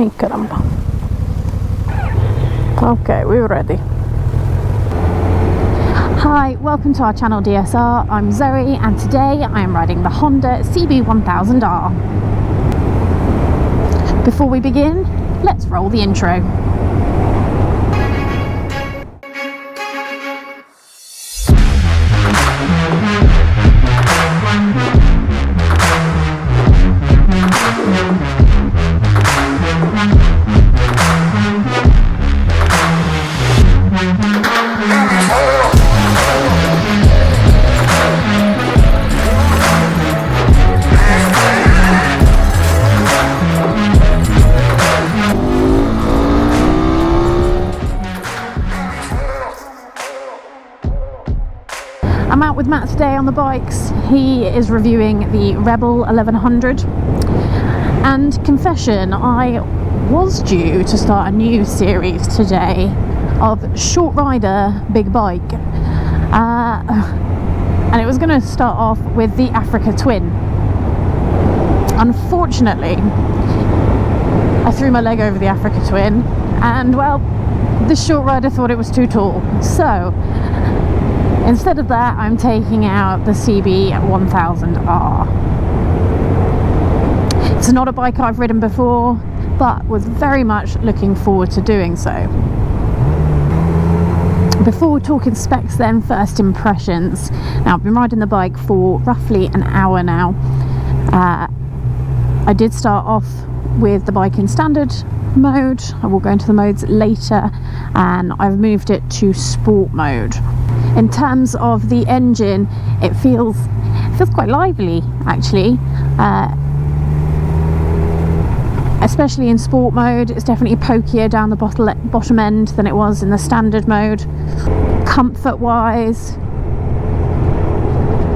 Hey, caramba. Okay, we're ready. Hi, welcome to our channel D.S.R. I'm Zoe and today I am riding the Honda CB1000R. Before we begin, let's roll the intro. I'm out with Matt today on the bikes. He is reviewing the Rebel 1100. And confession, I was due to start a new series today of short rider big bike. And it was going to start off with the Africa Twin. Unfortunately, I threw my leg over the Africa Twin and, well, the short rider thought it was too tall. So instead of that, I'm taking out the CB1000R. It's not a bike I've ridden before, but was very much looking forward to doing so. Before talking specs then, first impressions. Now, I've been riding the bike for roughly an hour now. I did start off with the bike in standard mode. I will go into the modes later, and I've moved it to sport mode. In terms of the engine, it feels quite lively actually, especially in sport mode. It's definitely pokier down the bottom end than it was in the standard mode. Comfort wise,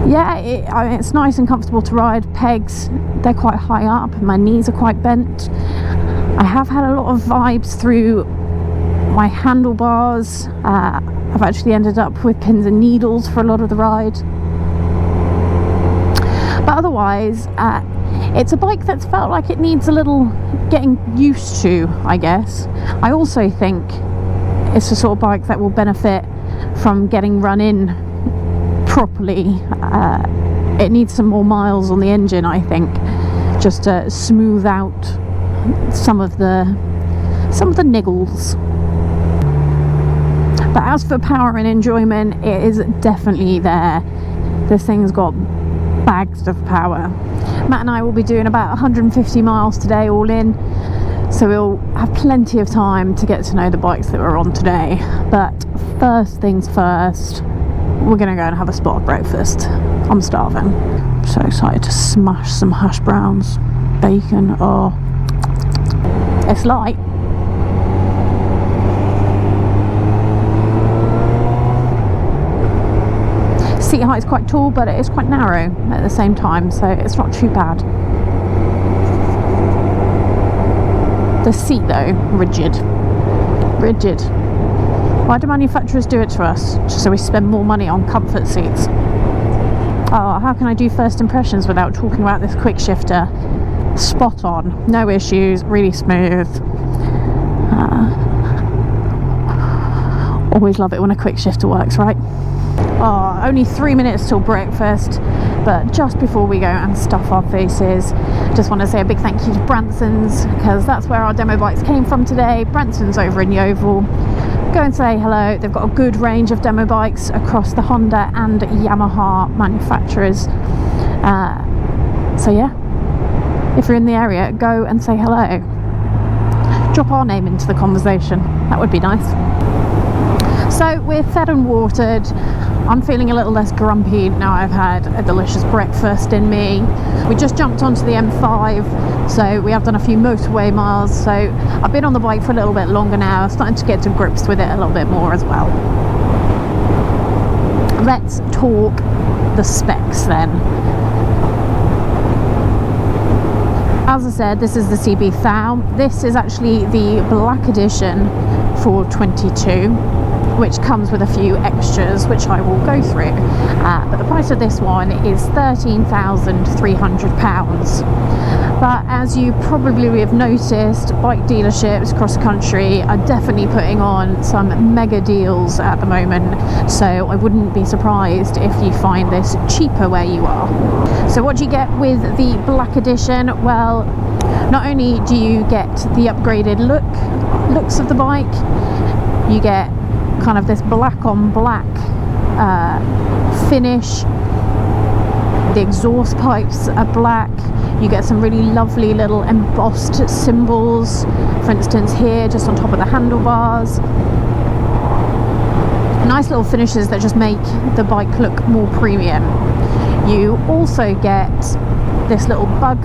yeah, it's nice and comfortable to ride. Pegs, they're quite high up and my knees are quite bent. I have had a lot of vibes through my handlebars. I've actually ended up with pins and needles for a lot of the ride. But otherwise, it's a bike that's felt like it needs a little getting used to, I guess. I also think it's the sort of bike that will benefit from getting run in properly. It needs some more miles on the engine, I think, just to smooth out some of the niggles. But as for power and enjoyment, it is definitely there. This thing's got bags of power. Matt and I will be doing about 150 miles today all in, so we'll have plenty of time to get to know the bikes that we're on today. But first things first, we're going to go and have a spot of breakfast. I'm starving. I'm so excited to smash some hash browns, bacon. Oh, it's light. Seat height is quite tall, but it is quite narrow at the same time, so it's not too bad. The seat though, rigid. Why do manufacturers do it to us? Just so we spend more money on comfort seats. Oh, how can I do first impressions without talking about this quick shifter? Spot on, no issues, really smooth. Always love it when a quick shifter works, right? Oh, only 3 minutes till breakfast, but just before we go and stuff our faces, just want to say a big thank you to Branson's, because that's where our demo bikes came from today. Branson's over in Yeovil. Go and say hello. They've got a good range of demo bikes across the Honda and Yamaha manufacturers. So yeah, if you're in the area, go and say hello. Drop our name into the conversation. That would be nice. So we're fed and watered. I'm feeling a little less grumpy now I've had a delicious breakfast in me. We just jumped onto the M5, so we have done a few motorway miles, so I've been on the bike for a little bit longer now, starting to get to grips with it a little bit more as well. Let's talk the specs then. As I said, this is the CB1000. This is actually the black edition for 22. Which comes with a few extras which I will go through, but the price of this one is £13,300. But as you probably have noticed, bike dealerships across the country are definitely putting on some mega deals at the moment, so I wouldn't be surprised if you find this cheaper where you are. So what do you get with the Black Edition? Well, not only do you get the upgraded looks of the bike, you get kind of this black on black finish. The exhaust pipes are black. You get some really lovely little embossed symbols, for instance here just on top of the handlebars. Nice little finishes that just make the bike look more premium. You also get this little bug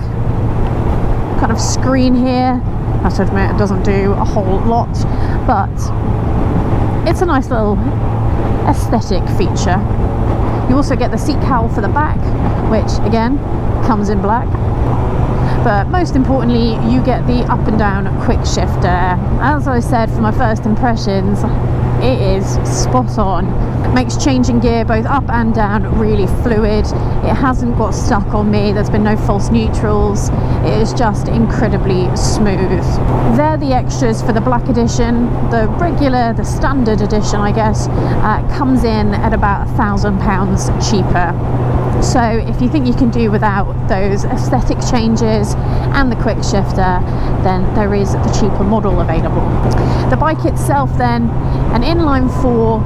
kind of screen here. I have to admit it doesn't do a whole lot, but it's a nice little aesthetic feature. You also get the seat cowl for the back, which again comes in black. But most importantly, you get the up and down quick shifter. As I said, for my first impressions, it is spot on. It makes changing gear both up and down really fluid. It hasn't got stuck on me. There's been no false neutrals. It is just incredibly smooth. They're the extras for the Black Edition. The regular, the standard edition, I guess, comes in at about £1,000 cheaper. So if you think you can do without those aesthetic changes and the quick shifter, then there is the cheaper model available. The bike itself then, an inline 4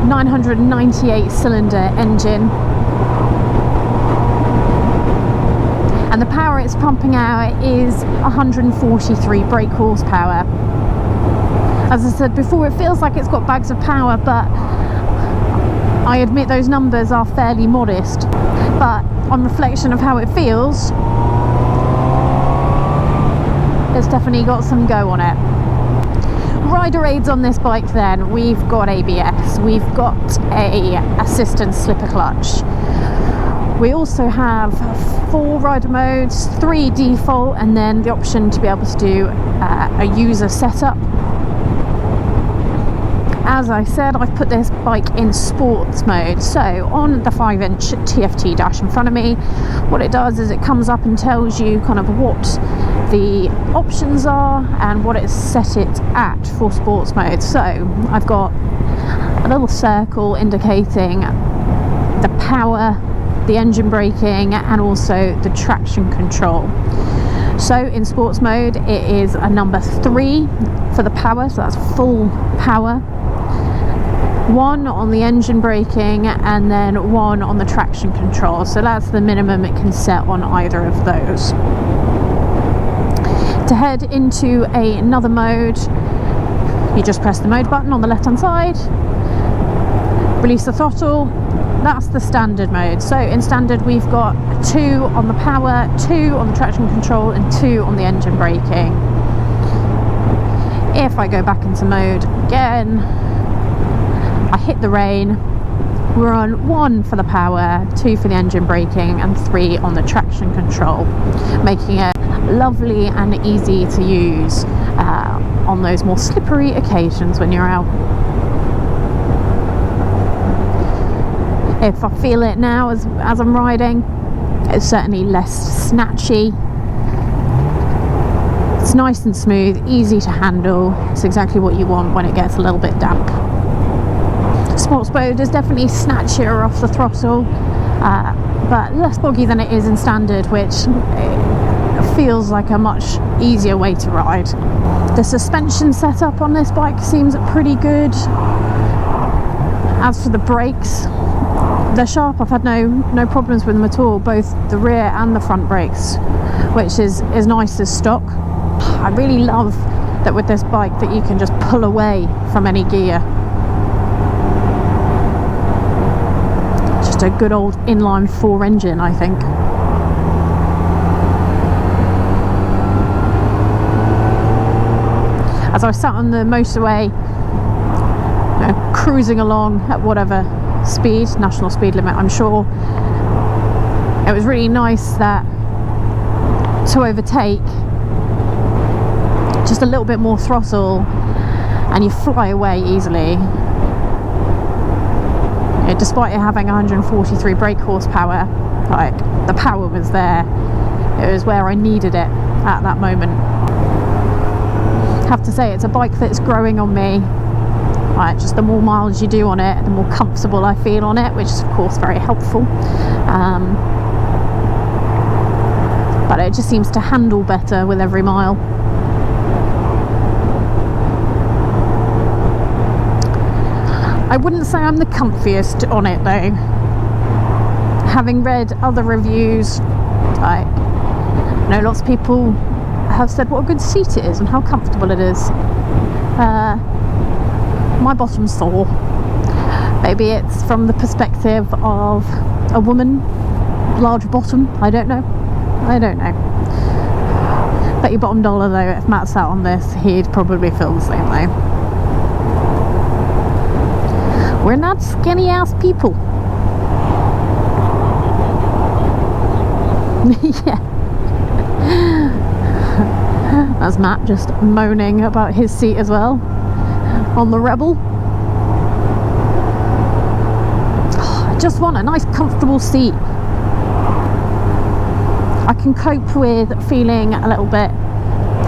998 cylinder engine, and the power it's pumping out is 143 brake horsepower. As I said before, it feels like it's got bags of power, but I admit those numbers are fairly modest, but on reflection of how it feels, it's definitely got some go on it. Rider aids on this bike then, we've got ABS, we've got a assistance slipper clutch. We also have 4 rider modes, 3 default, and then the option to be able to do a user setup. As I said, I've put this bike in sports mode. So on the 5-inch TFT dash in front of me, what it does is it comes up and tells you kind of what the options are and what it's set it at for sports mode. So I've got a little circle indicating the power, the engine braking, and also the traction control. So in sports mode, it is a number 3 for the power, so that's full power. 1 on the engine braking, and then 1 on the traction control. So that's the minimum it can set on either of those. To head into another mode, you just press the mode button on the left hand side, release the throttle. That's the standard mode. So in standard we've got 2 on the power, 2 on the traction control, and 2 on the engine braking. If I go back into mode again, I hit the rein, we're on 1 for the power, 2 for the engine braking, and 3 on the traction control, making it lovely and easy to use on those more slippery occasions when you're out. If I feel it now as I'm riding, it's certainly less snatchy. It's nice and smooth, easy to handle. It's exactly what you want when it gets a little bit damp. Sports mode is definitely snatchier off the throttle, but less boggy than it is in standard, which feels like a much easier way to ride. The suspension setup on this bike seems pretty good. As for the brakes, they're sharp. I've had no problems with them at all, both the rear and the front brakes, which is nice as stock. I really love that with this bike that you can just pull away from any gear. Just a good old inline 4 engine, I think. As I sat on the motorway, cruising along at whatever speed, national speed limit I'm sure, it was really nice that to overtake, just a little bit more throttle and you fly away easily. Despite it having 143 brake horsepower, like, the power was there, It was where I needed it at that moment. I have to say, it's a bike that's growing on me. Right, just the more miles you do on it, the more comfortable I feel on it, which is of course very helpful. But it just seems to handle better with every mile. I wouldn't say I'm the comfiest on it though. Having read other reviews, I know lots of people have said what a good seat it is and how comfortable it is. My bottom's sore. Maybe it's from the perspective of a woman, large bottom, I don't know. Bet your bottom dollar though, if Matt sat on this, he'd probably feel the same way. We're not skinny ass people. Yeah. That's Matt just moaning about his seat as well on the Rebel. I just want a nice comfortable seat. I can cope with feeling a little bit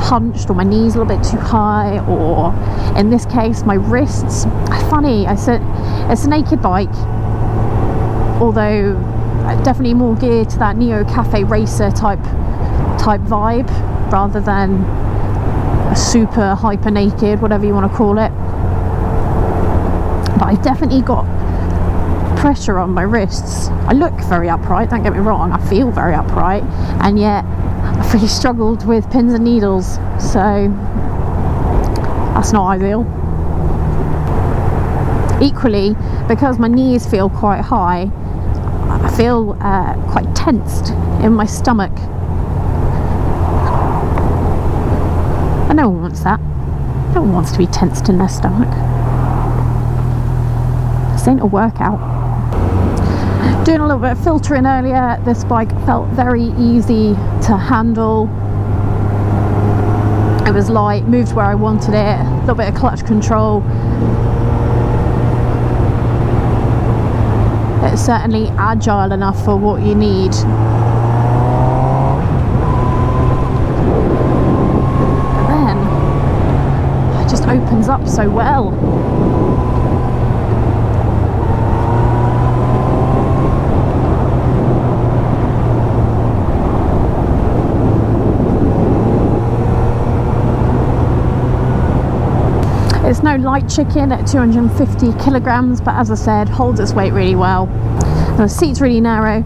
hunched or my knees a little bit too high, or in this case my wrists. Funny, I said it's a naked bike, although definitely more geared to that Neo Cafe Racer type vibe rather than a super hyper naked, whatever you want to call it. But I've definitely got pressure on my wrists. I look very upright, don't get me wrong, I feel very upright, and yet I've really struggled with pins and needles, so that's not ideal. Equally, because my knees feel quite high, I feel quite tensed in my stomach. And no one wants that. No one wants to be tensed in their stomach. This ain't a workout. Doing a little bit of filtering earlier, this bike felt very easy to handle. It was light, moved where I wanted it, a little bit of clutch control. It's certainly agile enough for what you need. But then, it just opens up so well. It's no light chicken at 250 kilograms, but as I said, holds its weight really well. The seat's really narrow,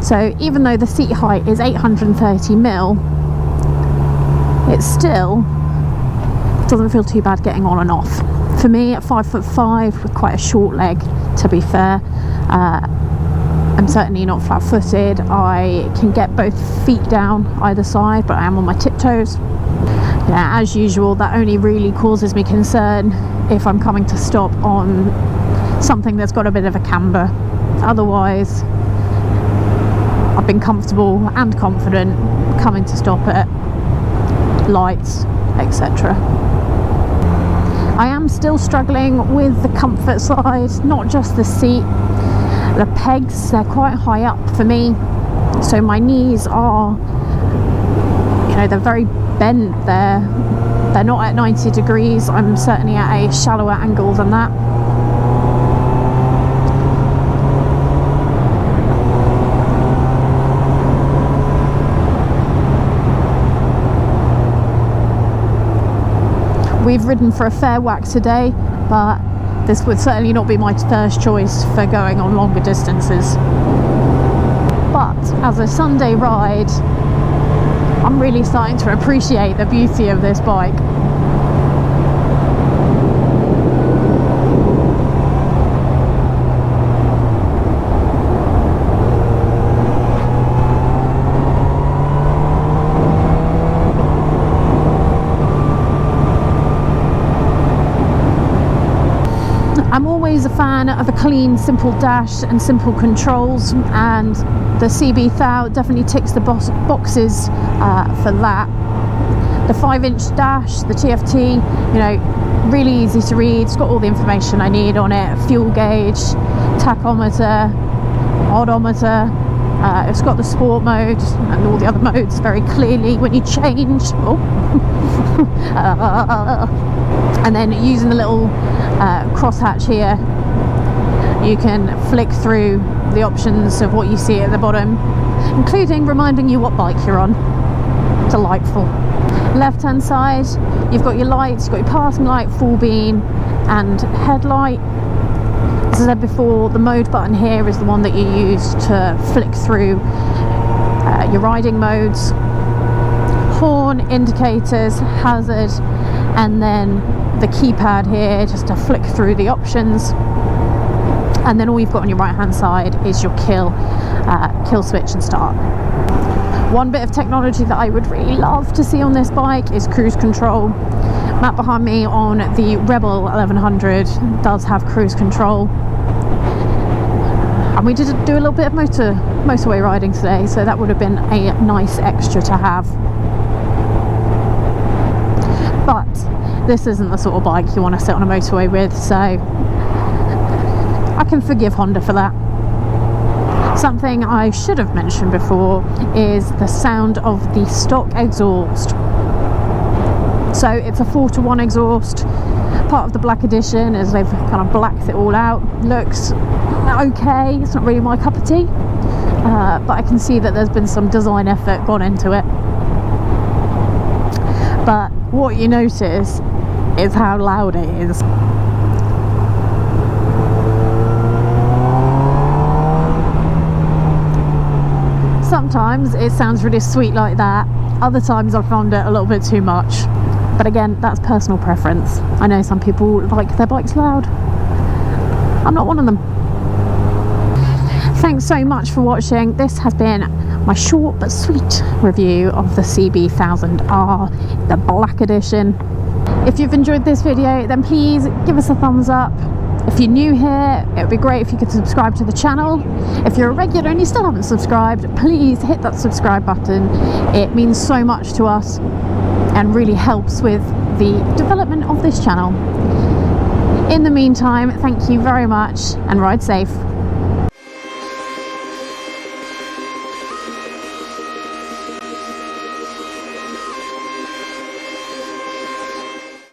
so even though the seat height is 830mm, it still doesn't feel too bad getting on and off. For me, at 5'5" with quite a short leg, to be fair, I'm certainly not flat-footed. I can get both feet down either side, but I am on my tiptoes. Yeah, as usual, that only really causes me concern if I'm coming to stop on something that's got a bit of a camber. Otherwise, I've been comfortable and confident coming to stop at lights, etc. I am still struggling with the comfort side, not just the seat. The pegs, they're quite high up for me, so my knees are, they're very bent. They're not at 90 degrees. I'm certainly at a shallower angle than that. We've ridden for a fair whack today, but this would certainly not be my first choice for going on longer distances. But as a Sunday ride, I'm really starting to appreciate the beauty of this bike. I'm always a fan of a clean, simple dash and simple controls, and the CB1000R definitely ticks the boxes for that. The 5-inch dash, the TFT, really easy to read. It's got all the information I need on it: fuel gauge, tachometer, odometer, It's got the sport mode and all the other modes very clearly when you change. And then using the little crosshatch here, you can flick through the options of what you see at the bottom, including reminding you what bike you're on. Delightful. Left hand side, you've got your lights, you've got your passing light, full beam and headlight. As I said before, the mode button here is the one that you use to flick through your riding modes. Horn, indicators, hazard, and then the keypad here just to flick through the options. And then all you've got on your right hand side is your kill switch and start. One bit of technology that I would really love to see on this bike is cruise control. Map behind me on the Rebel 1100 does have cruise control, and we did do a little bit of motorway riding today, so that would have been a nice extra to have. But this isn't the sort of bike you want to sit on a motorway with, so I can forgive Honda for that. Something I should have mentioned before is the sound of the stock exhaust. So it's a 4-to-1 exhaust, part of the black edition, as they've kind of blacked it all out. Looks okay, it's not really my cup of tea, but I can see that there's been some design effort gone into it. But what you notice is how loud it is. Sometimes it sounds really sweet like that, other times I found it a little bit too much. But again, that's personal preference. I know some people like their bikes loud. I'm not one of them. Thanks so much for watching. This has been my short but sweet review of the CB1000R, the black edition. If you've enjoyed this video, then please give us a thumbs up. If you're new here, it would be great if you could subscribe to the channel. If you're a regular and you still haven't subscribed, please hit that subscribe button. It means so much to us and really helps with the development of this channel. In the meantime, thank you very much and ride safe.